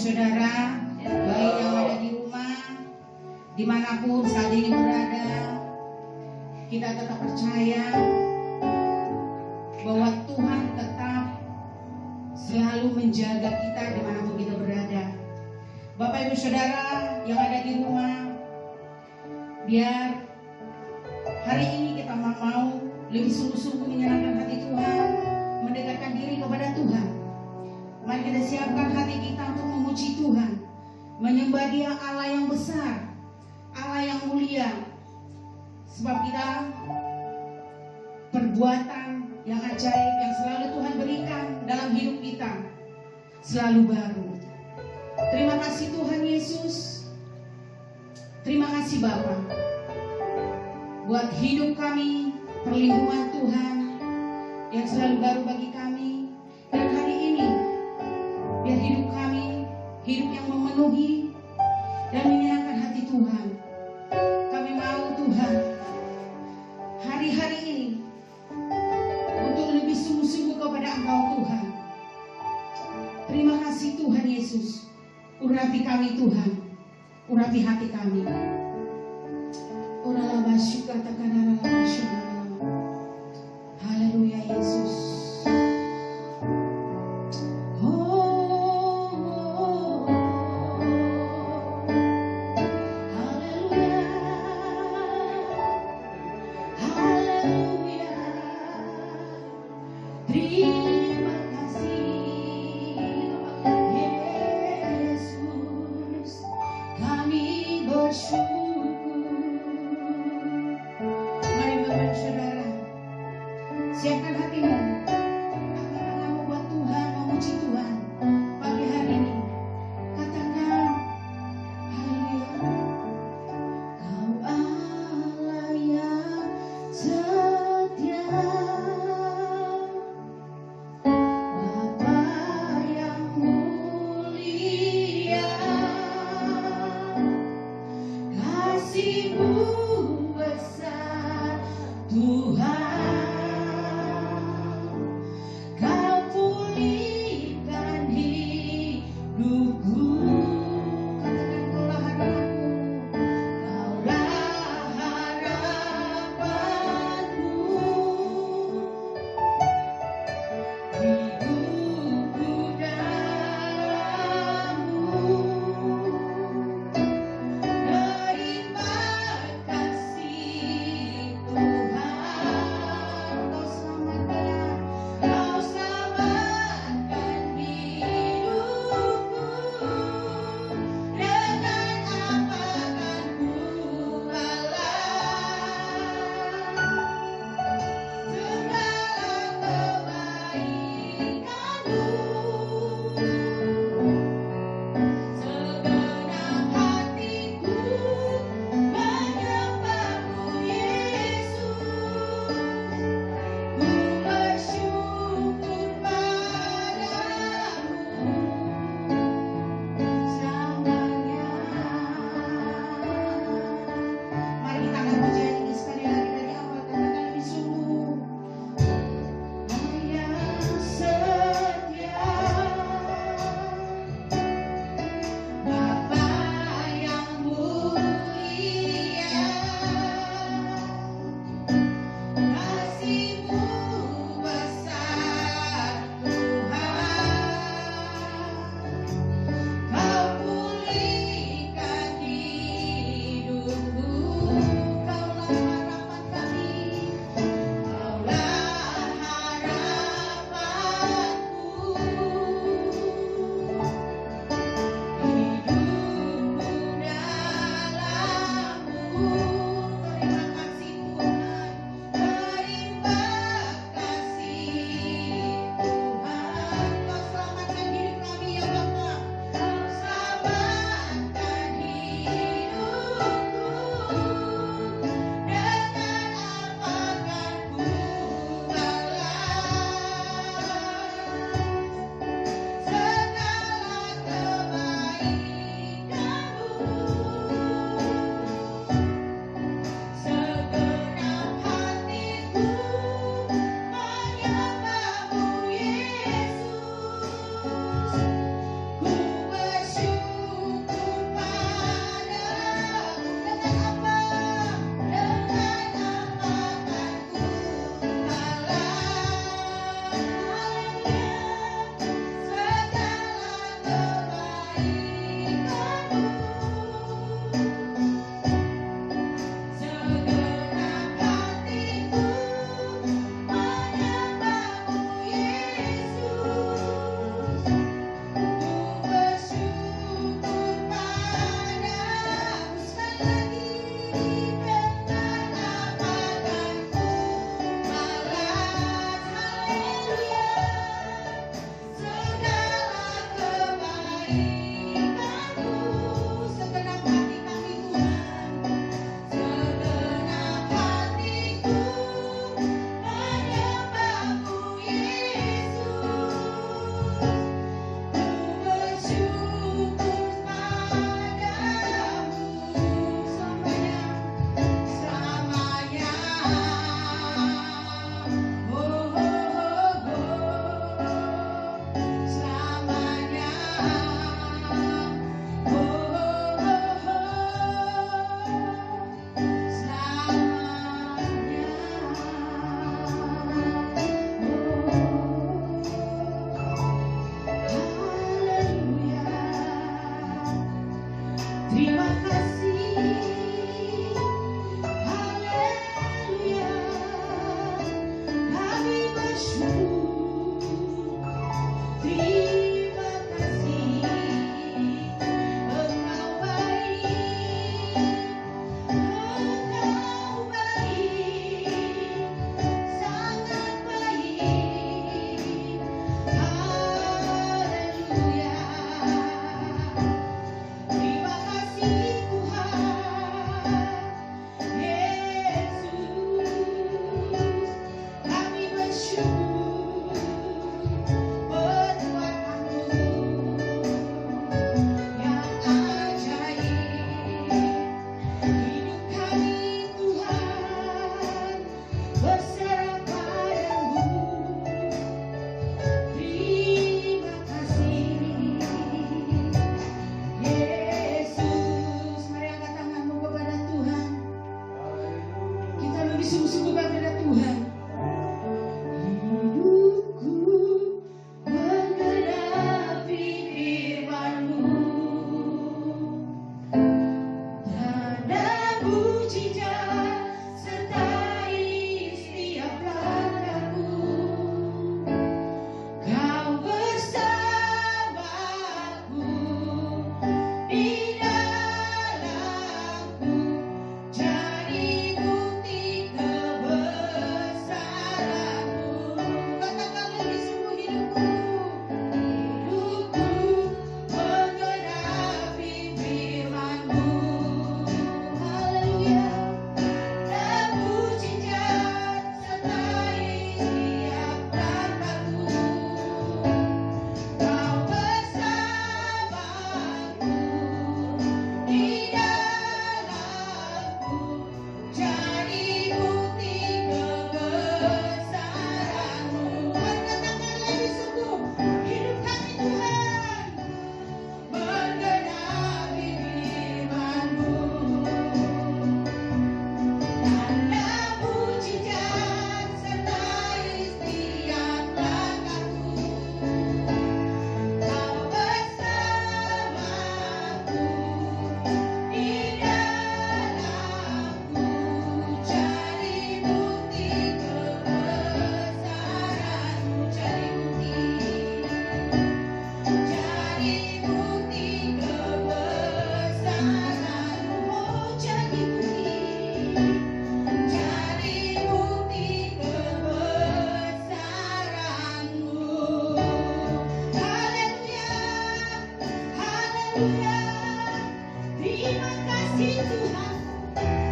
saudara, baik yang ada di rumah, dimanapun saat ini berada, kita tetap percaya bahwa Tuhan tetap selalu menjaga kita dimanapun kita berada. Bapak Ibu Saudara yang ada di rumah, biar hari ini kita mau lebih sungguh-sungguh menyenangkan hati Tuhan, mendekatkan diri kepada Tuhan. Mari kita siapkan hati kita untuk memuji Tuhan, menyembah Dia, Allah yang besar, Allah yang mulia. Sebab kita perbuatan yang ajaib yang selalu Tuhan berikan dalam hidup kita selalu baru. Terima kasih Tuhan Yesus. Terima kasih Bapa buat hidup kami, perlindungan Tuhan yang selalu baru bagi kami. Dan hari ini biar hidup kami hidup yang memenuhi dan menyenangkan hati Tuhan. Kami mau Tuhan hari-hari ini untuk lebih sungguh-sungguh kepada Engkau Tuhan. Terima kasih Tuhan Yesus. Urapi kami Tuhan, urapi hati kami. Haleluya Yesus. Siapkan hatimu. Angkat buat Tuhan, memuji Tuhan pagi hari ini. Katakan, haleluya. Kau Allah yang setia, Bapa yang mulia, kasih-Mu besar. Kami sungguh-sungguh bangga Tuhan. Hidupku menggenapi firman-Mu. Tanda mujizat sertai setiap langkahku. Kau bersamaku di dalamku, jadi bukti kebesaran-Mu. Katakan lagi sungguh hidupku menggenapi firman-Mu. Haleluya. Dan mujizat sertai setiap langkahku. Kau bersamaku di dalamku, jadi bukti kebesaran-Mu. Katakan lagi sungguh hidup kami Tuhan menggenapi firman-Mu. Tanda mujizat sertai setiap langkahku. Kau bersamaku di dalamku, jadi bukti kebesaran-Mu. Jadi bukti kebesaran-Mu. Oh, jadi bukti kebesaran-Mu. Haleluya, haleluya. Terima kasih Tuhan,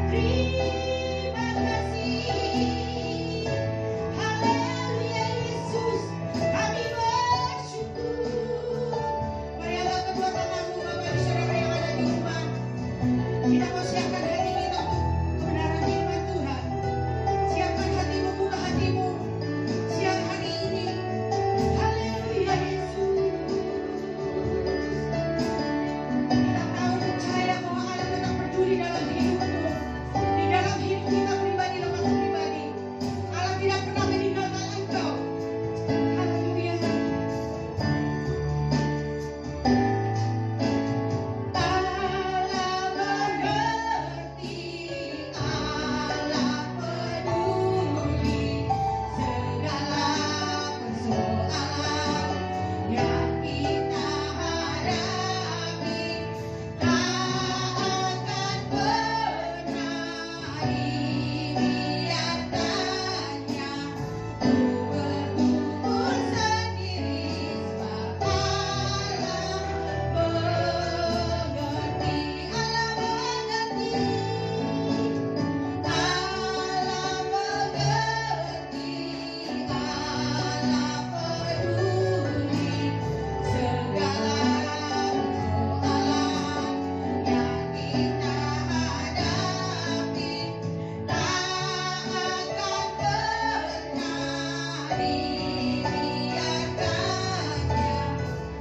terima kasih. Haleluya Yesus, kami bersyukur. Mari angkat kedua tanganmu Bapak Ibu Saudara yang ada di rumah. Kita mau siapkan hati kita untuk kebenaran firman Tuhan. Siapkan hatimu, buka hatimu siang hari ini. Haleluya Yesus. Kita tahu percaya bahwa Allah tetap peduli dalam hidupmu, di dalam hidup kita pribadi lepas pribadi. Allah tidak pernah meninggalkan engkau. Haleluya. Allah mengerti, Allah peduli segala persoalan yang kita hadapi. Tak akan pernah dibiarkannya ku berkumpul sendiri, sebab Allah mengerti, Allah mengerti, Allah mengerti, Allah peduli segala persoalan yang kita hadapi. Tak akan pernah dibiarkannya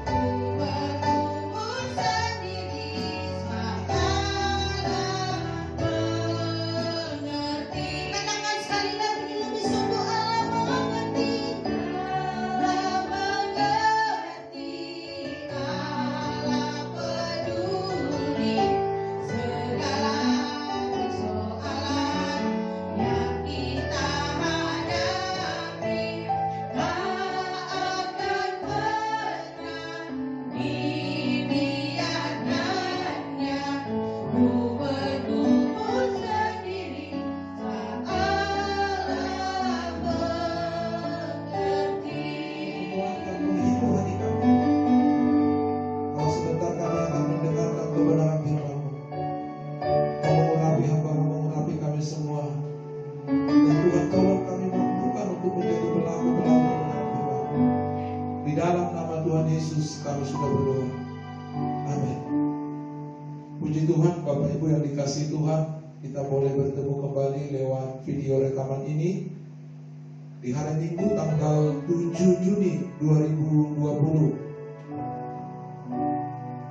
ku berkumpul sendiri, sebab Allah mengerti. Katakan sekali lagi lebih sungguh, Allah mengerti, Allah mengerti, Allah peduli segala persoalan yang kita hadapi. Tak akan pernah dibiarkannya ku berkumpul sendiri, sebab Allah mengerti. Menguatkan menghibur hati kami. Kalau sebentar kami akan mendengarkan kebenaran firman-Mu. Kau mengurapi hamba-Mu, mengurapi kami semua. Dan Tuhan tolong kami mampukan untuk menjadi pelaku-pelaku kebenaran firman-Mu. Di dalam nama Tuhan Yesus kami sudah berdoa. Amin. Puji Tuhan, Bapak Ibu yang dikasihi Tuhan, kita boleh bertemu kembali lewat video rekaman ini di hari Minggu tanggal 7 Juni 2020.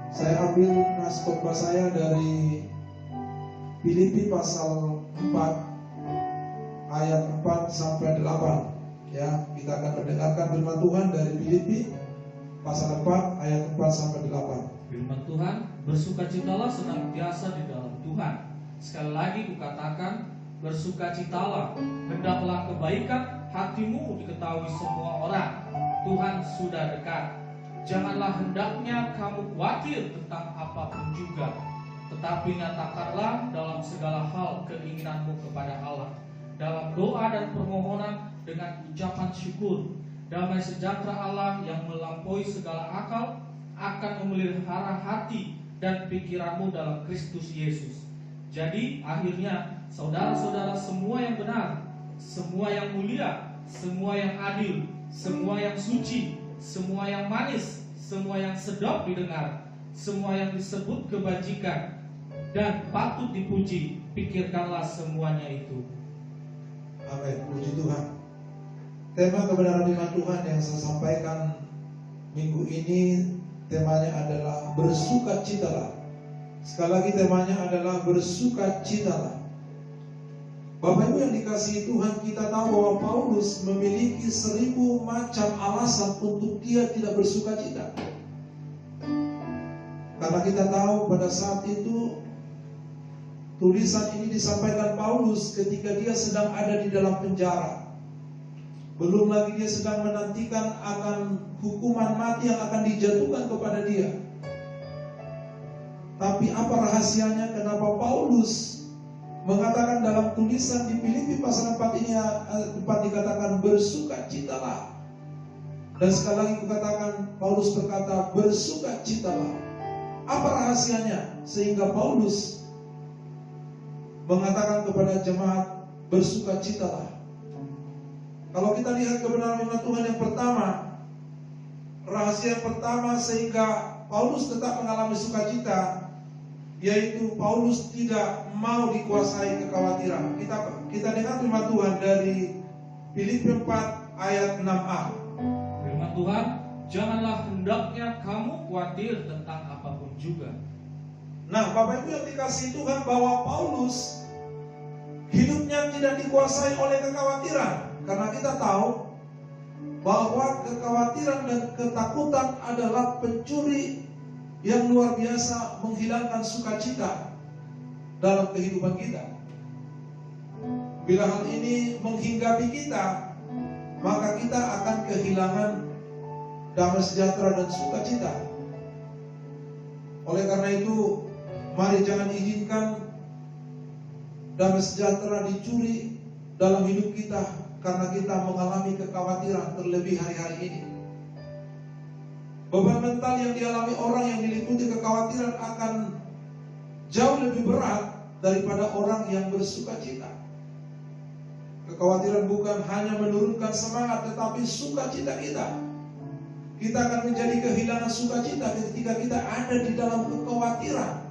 Saya ambil nas khotbah saya dari Filipi pasal 4 ayat 4 sampai 8. Ya, kita akan mendengarkan firman Tuhan dari Filipi pasal 4 ayat 4 sampai 8. Firman Tuhan, bersukacitalah senantiasa di dalam Tuhan. Sekali lagi kukatakan, bersukacitalah. Hendaklah kebaikan hatimu diketahui semua orang. Tuhan sudah dekat. Janganlah hendaknya kamu khawatir tentang apapun juga, tetapi nyatakanlah dalam segala hal keinginanmu kepada Allah, dalam doa dan permohonan dengan ucapan syukur. Damai sejahtera Allah yang melampaui segala akal akan memelihara hati dan pikiranmu dalam Kristus Yesus. Jadi akhirnya saudara-saudara, semua yang benar, semua yang mulia, semua yang adil, semua yang suci, semua yang manis, semua yang sedap didengar, semua yang disebut kebajikan dan patut dipuji, pikirkanlah semuanya itu. Amin, puji Tuhan. Tema kebenaran firman Tuhan yang saya sampaikan minggu ini, temanya adalah bersukacitalah. Sekali lagi temanya adalah bersukacitalah. Bapak Ibu yang dikasihi Tuhan, kita tahu bahwa Paulus memiliki 1000 macam alasan untuk dia tidak bersukacita. Karena kita tahu pada saat itu tulisan ini disampaikan Paulus ketika dia sedang ada di dalam penjara. Belum lagi dia sedang menantikan akan hukuman mati yang akan dijatuhkan kepada dia. Tapi apa rahasianya kenapa Paulus mengatakan dalam tulisan di Filipi pasal 4 ini ayat 4 dikatakan bersukacitalah. Dan sekali lagi kukatakan, Paulus berkata bersukacitalah. Apa rahasianya sehingga Paulus mengatakan kepada jemaat bersukacitalah? Kalau kita lihat kebenaran firman Tuhan yang pertama, rahasia yang pertama sehingga Paulus tetap mengalami sukacita, yaitu Paulus tidak mau dikuasai kekhawatiran. Kita dengar firman Tuhan dari Filipi 4 ayat 6a. Firman Tuhan, janganlah hendaknya kamu khawatir tentang apapun juga. Nah, Bapak Ibu yang dikasihi Tuhan, bahwa Paulus hidupnya tidak dikuasai oleh kekhawatiran. Karena kita tahu bahwa kekhawatiran dan ketakutan adalah pencuri yang luar biasa menghilangkan sukacita dalam kehidupan kita. Bila hal ini menghinggapi kita, maka kita akan kehilangan damai sejahtera dan sukacita. Oleh karena itu, mari jangan izinkan damai sejahtera dicuri dalam hidup kita karena kita mengalami kekhawatiran, terlebih hari-hari ini. Beban mental yang dialami orang yang diliputi kekhawatiran akan jauh lebih berat daripada orang yang bersukacita. Kekhawatiran bukan hanya menurunkan semangat, tetapi sukacita kita. Kita akan menjadi kehilangan sukacita ketika kita ada di dalam kekhawatiran,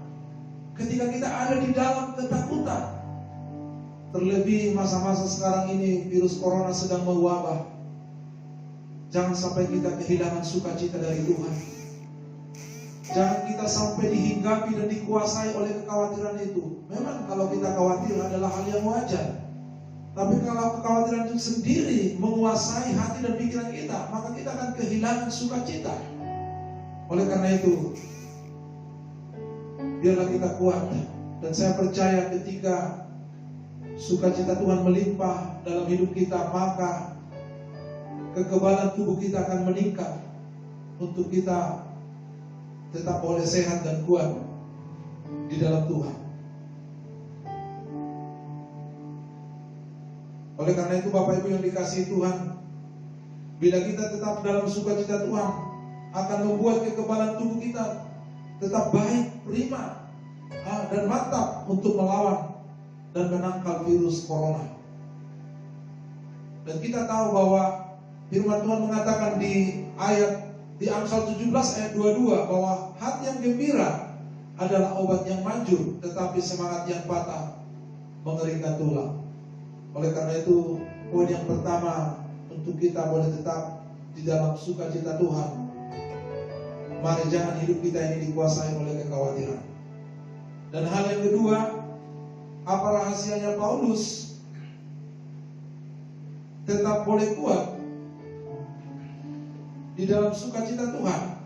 ketika kita ada di dalam ketakutan. Terlebih masa-masa sekarang ini virus corona sedang mewabah. Jangan sampai kita kehilangan sukacita dari Tuhan. Jangan kita sampai dihinggapi dan dikuasai oleh kekhawatiran itu. Memang kalau kita khawatir adalah hal yang wajar. Tapi kalau kekhawatiran itu sendiri menguasai hati dan pikiran kita, maka kita akan kehilangan sukacita. Oleh karena itu, biarlah kita kuat. Dan saya percaya ketika sukacita Tuhan melimpah dalam hidup kita, maka kekebalan tubuh kita akan meningkat untuk kita tetap boleh sehat dan kuat di dalam Tuhan. Oleh karena itu Bapak Ibu yang dikasihi Tuhan, bila kita tetap dalam sukacita Tuhan, akan membuat kekebalan tubuh kita tetap baik, prima, dan mantap untuk melawan dan menangkal virus corona. Dan kita tahu bahwa firman Tuhan mengatakan di Amsal 17 ayat 22 bahwa hati yang gembira adalah obat yang manjur, tetapi semangat yang patah mengeringkan tulang. Oleh karena itu, poin yang pertama untuk kita boleh tetap di dalam sukacita Tuhan, mari jangan hidup kita ini dikuasai oleh kekhawatiran. Dan hal yang kedua, apa rahasianya Paulus tetap boleh kuat di dalam sukacita Tuhan.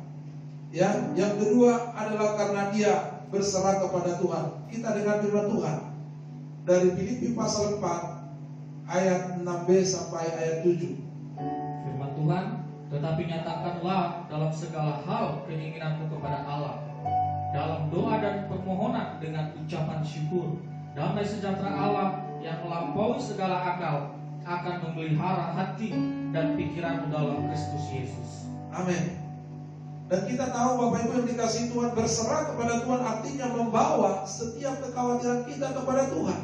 Ya, yang kedua adalah karena dia berserah kepada Tuhan. Kita dengar firman Tuhan dari Filipi pasal 4 ayat 6b sampai ayat 7. Firman Tuhan, tetapi nyatakanlah dalam segala hal keinginanmu kepada Allah, dalam doa dan permohonan dengan ucapan syukur. Damai sejahtera Allah yang melampaui segala akal akan memelihara hati dan pikiranmu dalam Kristus Yesus. Amin. Dan kita tahu Bapak Ibu yang dikasihi Tuhan, berserah kepada Tuhan artinya membawa setiap kekhawatiran kita kepada Tuhan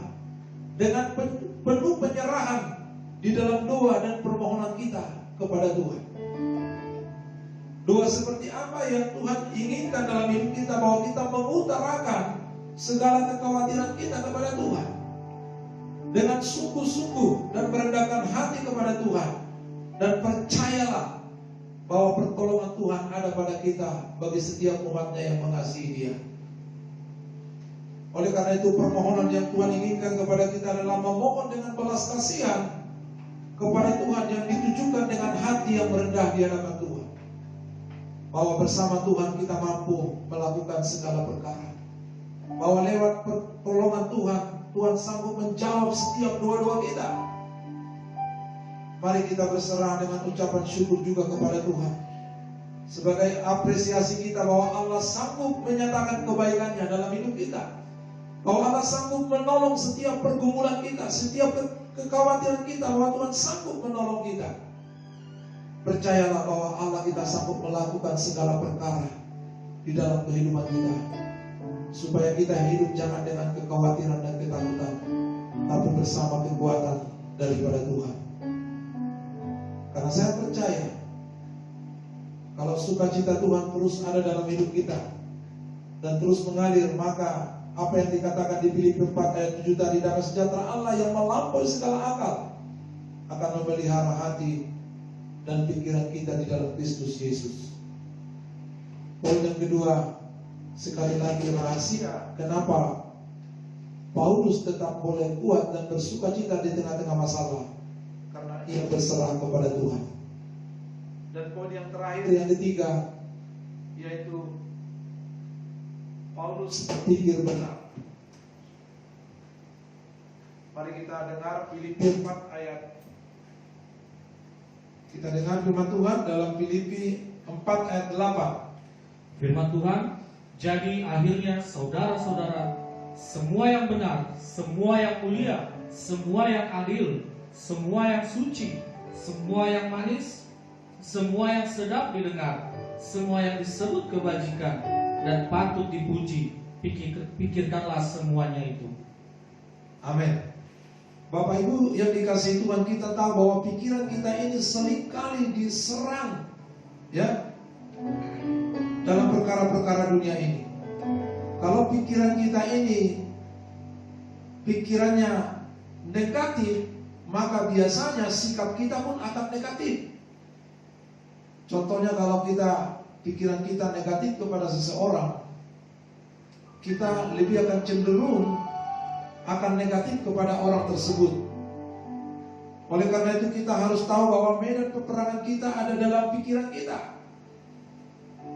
dengan penuh penyerahan di dalam doa dan permohonan kita kepada Tuhan. Doa seperti apa yang Tuhan inginkan dalam hidup kita, bahwa kita mengutarakan segala kekhawatiran kita kepada Tuhan dengan sungguh-sungguh dan merendahkan hati kepada Tuhan, dan percayalah bahwa pertolongan Tuhan ada pada kita bagi setiap umatnya yang mengasihi Dia. Oleh karena itu, permohonan yang Tuhan inginkan kepada kita adalah memohon dengan belas kasihan kepada Tuhan yang ditujukan dengan hati yang merendah di hadapan Tuhan, bahwa bersama Tuhan kita mampu melakukan segala perkara, bahwa lewat pertolongan Tuhan, Tuhan sanggup menjawab setiap doa-doa kita. Mari kita berserah dengan ucapan syukur juga kepada Tuhan, sebagai apresiasi kita bahwa Allah sanggup menyatakan kebaikannya dalam hidup kita, bahwa Allah sanggup menolong setiap pergumulan kita, setiap kekhawatiran kita, bahwa Tuhan sanggup menolong kita. Percayalah bahwa Allah kita sanggup melakukan segala perkara di dalam kehidupan kita, supaya kita hidup jangan dengan kekhawatiran dan ketakutan, tapi bersama kekuatan daripada Tuhan. Karena saya percaya, kalau sukacita Tuhan terus ada dalam hidup kita dan terus mengalir, maka apa yang dikatakan di Filipi 4 ayat 7 tadi, damai sejahtera Allah yang melampaui segala akal akan memelihara hati dan pikiran kita di dalam Kristus Yesus. Poin yang kedua, sekali lagi rahasia kenapa Paulus tetap boleh kuat dan bersukacita di tengah-tengah masalah, karena ia berserah kepada Tuhan. Dan poin yang terakhir, yang ketiga, yaitu Paulus berpikir benar. Mari kita dengar Filipi 4 ayat. Kita dengar firman Tuhan dalam Filipi 4 ayat 8. Firman Tuhan, jadi akhirnya saudara-saudara, semua yang benar, semua yang mulia, semua yang adil, semua yang suci, semua yang manis, semua yang sedap didengar, semua yang disebut kebajikan dan patut dipuji, pikirkanlah semuanya itu. Amin. Bapak Ibu yang dikasihi Tuhan, kita tahu bahwa pikiran kita ini seringkali diserang, ya, dalam perkara-perkara dunia ini. Kalau pikiran kita ini pikirannya negatif, maka biasanya sikap kita pun akan negatif. Contohnya, kalau pikiran kita negatif kepada seseorang, kita lebih akan cenderung akan negatif kepada orang tersebut. Oleh karena itu, kita harus tahu bahwa medan peperangan kita ada dalam pikiran kita.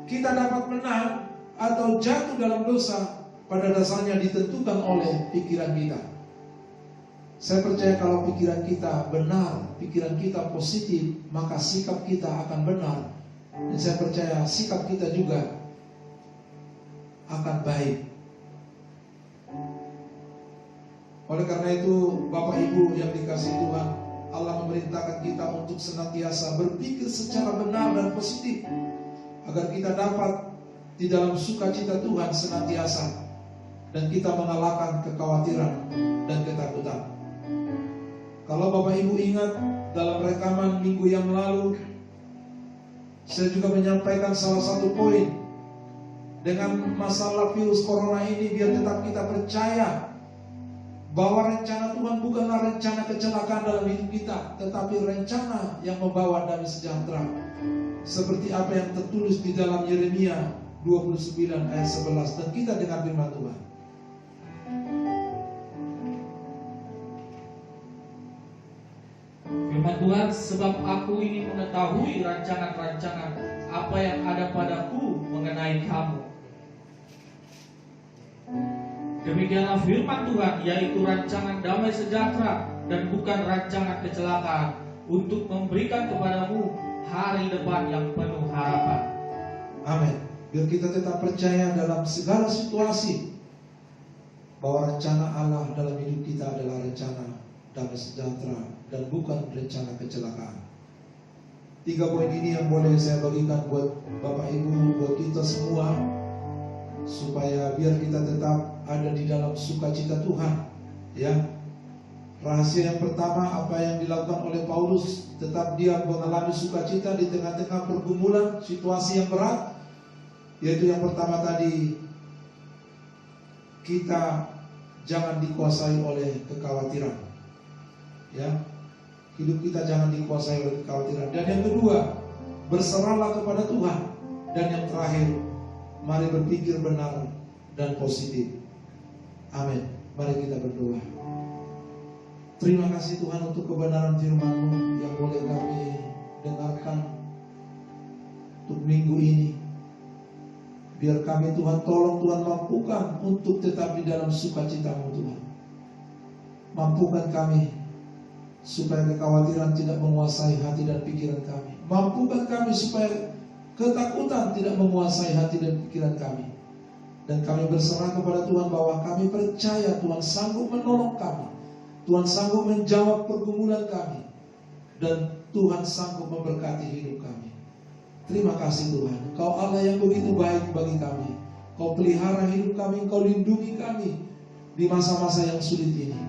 Kita dapat menang atau jatuh dalam dosa pada dasarnya ditentukan oleh pikiran kita. Saya percaya kalau pikiran kita benar, pikiran kita positif, maka sikap kita akan benar. Dan saya percaya sikap kita juga akan baik. Oleh karena itu, Bapak Ibu yang dikasihi Tuhan, Allah memerintahkan kita untuk senantiasa berpikir secara benar dan positif, agar kita dapat di dalam sukacita Tuhan senantiasa, dan kita mengalahkan kekhawatiran dan ketakutan. Kalau Bapak Ibu ingat, dalam rekaman minggu yang lalu, saya juga menyampaikan salah satu poin dengan masalah virus corona ini, biar tetap kita percaya bahwa rencana Tuhan bukanlah rencana kecelakaan dalam hidup kita, tetapi rencana yang membawa damai sejahtera, seperti apa yang tertulis di dalam Yeremia 29 ayat 11. Dan kita dengar firman Tuhan. Firman Tuhan, sebab aku ini mengetahui rancangan-rancangan apa yang ada padaku mengenai kamu. Demikianlah firman Tuhan, yaitu rancangan damai sejahtera dan bukan rancangan kecelakaan, untuk memberikan kepadamu hari depan yang penuh harapan. Amin. Biar kita tetap percaya dalam segala situasi bahwa rencana Allah dalam hidup kita adalah rencana damai sejahtera dan bukan rencana kecelakaan. 3 poin ini yang boleh saya bagikan buat Bapak Ibu, buat kita semua, supaya biar kita tetap ada di dalam sukacita Tuhan. Ya, rahasia yang pertama apa yang dilakukan oleh Paulus, tetap dia mengalami sukacita di tengah-tengah pergumulan situasi yang berat. Yaitu yang pertama tadi, kita jangan dikuasai oleh kekhawatiran. Ya, hidup kita jangan dikuasai oleh kekhawatiran. Dan yang kedua, berserahlah kepada Tuhan. Dan yang terakhir, mari berpikir benar dan positif. Amin. Mari kita berdoa. Terima kasih Tuhan untuk kebenaran firman-Mu yang boleh kami dengarkan untuk minggu ini. Biar kami Tuhan tolong Tuhan mampukan untuk tetap di dalam sukacita-Mu Tuhan. Mampukan kami supaya kekhawatiran tidak menguasai hati dan pikiran kami. Mampukan kami supaya ketakutan tidak menguasai hati dan pikiran kami. Dan kami berserah kepada Tuhan bahwa kami percaya Tuhan sanggup menolong kami. Tuhan sanggup menjawab pergumulan kami. Dan Tuhan sanggup memberkati hidup kami. Terima kasih Tuhan, Engkau Allah yang begitu baik bagi kami. Kau pelihara hidup kami, Engkau lindungi kami di masa-masa yang sulit ini.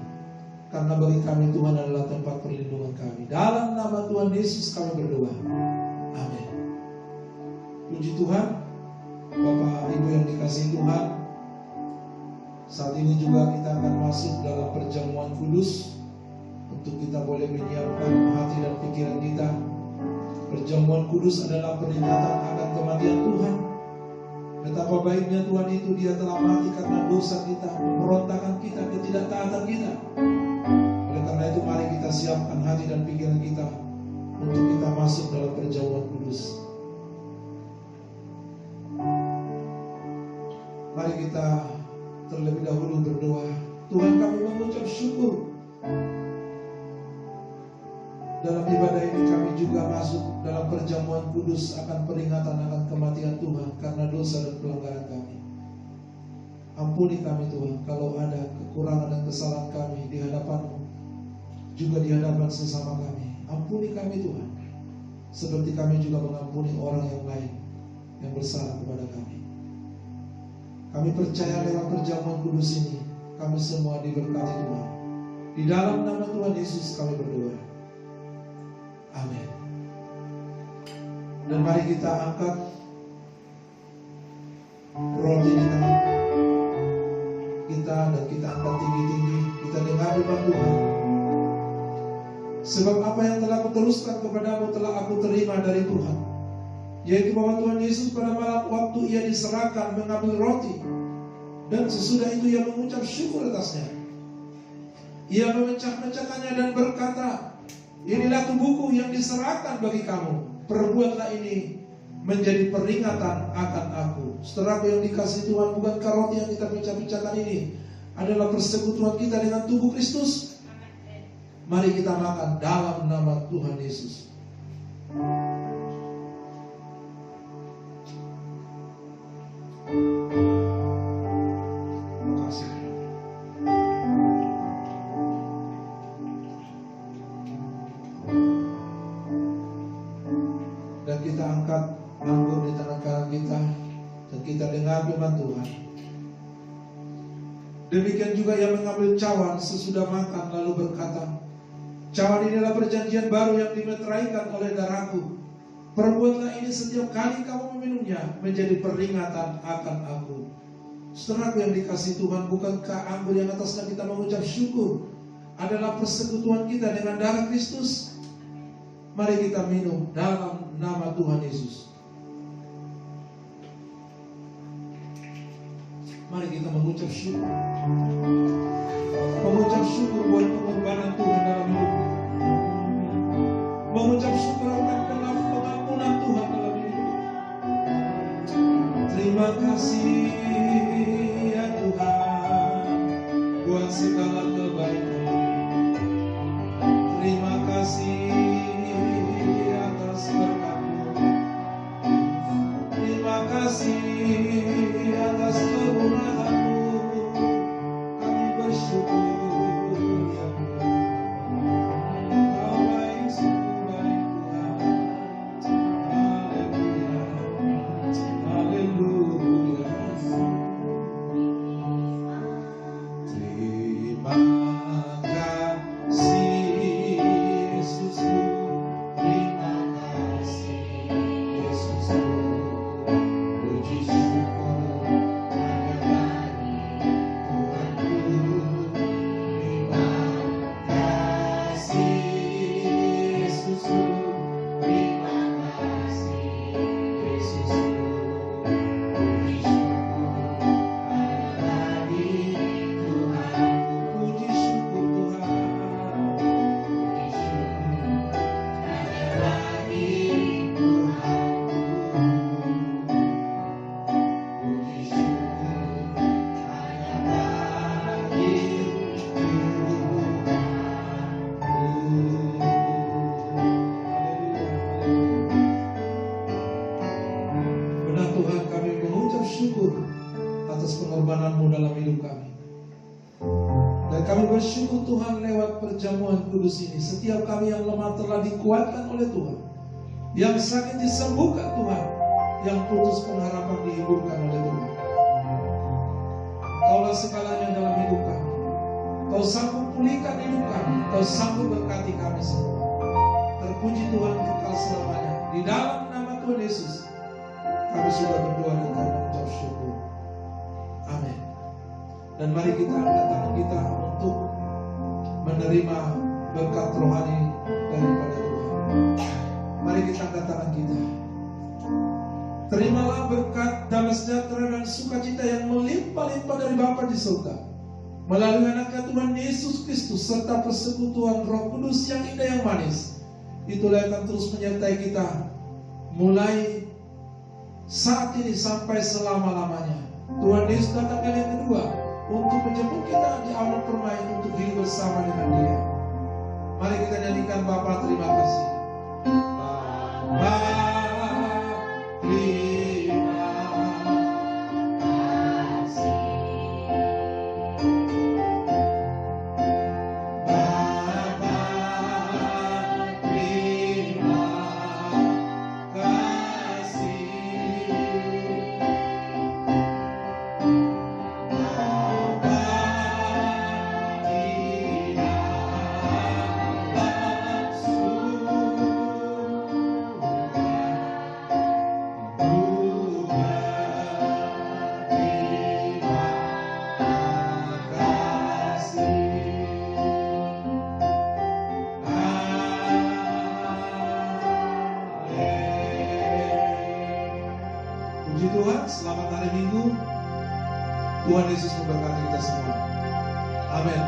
Karena bagi kami Tuhan adalah tempat perlindungan kami. Dalam nama Tuhan Yesus kami berdoa. Amin. Puji Tuhan. Bapak Ibu yang dikasihi Tuhan, saat ini juga kita akan masuk dalam perjamuan kudus. Untuk kita boleh menyiapkan hati dan pikiran kita. Perjamuan kudus adalah peringatan akan kematian Tuhan. Betapa baiknya Tuhan itu, Dia telah mati karena dosa kita, pemberontakan kita, ketidaktaatan kita. Oleh karena itu mari kita siapkan hati dan pikiran kita untuk kita masuk dalam perjamuan kudus. Mari kita terlebih dahulu berdoa. Tuhan, kami mengucap syukur. Dalam ibadah ini kami juga masuk dalam perjamuan kudus akan peringatan akan kematian Tuhan karena dosa dan pelanggaran kami. Ampuni kami Tuhan kalau ada kekurangan dan kesalahan kami di hadapan-Mu, juga di hadapan sesama kami. Ampuni kami Tuhan, seperti kami juga mengampuni orang yang lain yang bersalah kepada kami. Kami percaya lewat perjamuan kudus ini kami semua diberkati Tuhan. Di dalam nama Tuhan Yesus kami berdoa. Amin. Dan mari kita angkat roti di tangan kita dan kita angkat tinggi-tinggi. Kita dengar firman Tuhan. Sebab apa yang telah kuteruskan kepadamu telah aku terima dari Tuhan, yaitu bahwa Tuhan Yesus pada malam waktu Ia diserahkan mengambil roti, dan sesudah itu Ia mengucap syukur atasnya. Ia memecah-mecahkannya dan berkata, inilah tubuhku yang diserahkan bagi kamu. Perbuatlah ini menjadi peringatan akan aku. Saudaraku yang dikasihi Tuhan, bukankah roti yang kita pecah-pecahkan ini adalah persekutuan kita dengan tubuh Kristus? Mari kita makan dalam nama Tuhan Yesus. Terima kasih. Dan kita angkat anggur di tangan kanan kita dan kita dengar firman Tuhan. Demikian juga yang mengambil cawan sesudah makan lalu berkata, cawan ini adalah perjanjian baru yang dimeteraikan oleh darahku. Perbuatlah ini setiap kali kamu meminumnya menjadi peringatan akan aku. Saudaraku yang dikasihi Tuhan, bukankah anggur yang atasnya kita mengucap syukur adalah persekutuan kita dengan darah Kristus? Mari kita minum dalam nama Tuhan Yesus. Mari kita mengucap syukur. Mengucap syukur buat pengorbanan Tuhan dalam hidup kita. mengucap syukur akan pengampunan Tuhan dalam hidup. Terima kasih ya Tuhan buat segala kebaikan. Terima kasih atas berkat-Mu. Terima kasih atas kemurahan-Mu. Kami bersyukur ya Tuhan. Kau baik, sungguh baik Tuhan. Haleluya, haleluya. Terima kasih Yesusku. Terima kasih Yesusku. Puji syukur hanya bagi Tuhanku. Terima kasih Yesusku. Terima kasih Yesusku. Puji syukur hanya bagi Tuhanku. Puji syukur Tuhan. Puji syukur hanya bagi Tuhanku. Puji syukur hanya bagi Tuhanku. Benar Tuhan, kami mengucap syukur atas pengorbanan-Mu dalam hidup kami. Dan kami bersyukur Tuhan lewat perjamuan kudus ini, setiap kami yang lemah telah dikuatkan oleh Tuhan, yang sakit disembuhkan Tuhan, yang putus pengharapan dihidupkan oleh Tuhan. Kaulah segalanya dalam hidup kami. Kau sanggup pulihkan hidup kami. Kau sanggup berkati kami semua. Terpuji Tuhan kekal selamanya. Di dalam nama Tuhan Yesus kami sudah berdoa dan kami mengucap syukur. Amin. Dan mari kita angkat tangan kita untuk menerima berkat rohani daripada Tuhan. Mari kita angkat tangan kita. Terimalah berkat damai sejahtera dan sukacita yang melimpah-limpah dari Bapa di surga, melalui anaknya Tuhan Yesus Kristus, serta persekutuan Roh Kudus yang indah yang manis. Itulah yang akan terus menyertai kita mulai saat ini sampai selama-lamanya. Tuhan Yesus datang kali yang kedua untuk menjemput kita di awan permai untuk hidup bersama dengan Dia. Mari kita nyanyikan Bapa terima kasih. Bapa terima kasih. Bapa terima kasih. Puji Tuhan, selamat hari Minggu. Tuhan Yesus memberkati kita semua. Amin.